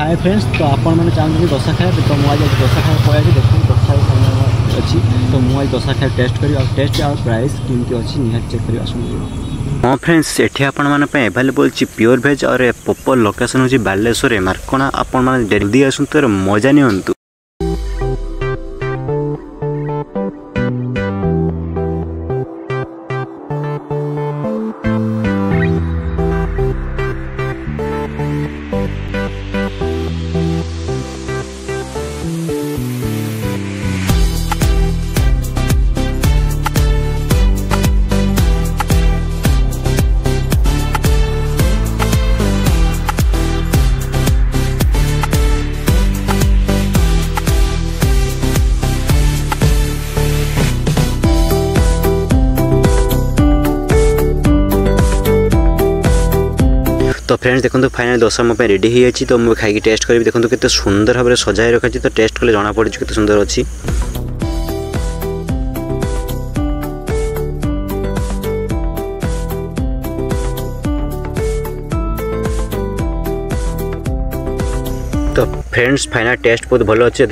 खाए फ्रेंड्स तो आपण मैंने चाहते दोसा खाए तो मुझे दोसा खाए पड़े देखिए दोसा अच्छी तो मुझे दोसा खाए टेस्ट करी टेस्ट और प्राइस केमती अच्छी निहाती चेक कर। हाँ फ्रेंड्स एठी आपण माने अवेलेबल प्योर भेज और प्रॉपर लोकेशन हूँ बालेश्वर मार्कणा आपण मैंने जल्दी आसतु तो मजा नियंतु। तो फ्रेंड्स देखो फाइनल दोसा मो रेडी हो तो मुझे खाई टेस्ट करी देखो केते सुंदर भाव में सजाई रखा तो टेस्ट कले जना पड़ी केते सुंदर अच्छी। तो फ्रेंड्स फाइनल टेस्ट बहुत भल अच्छे।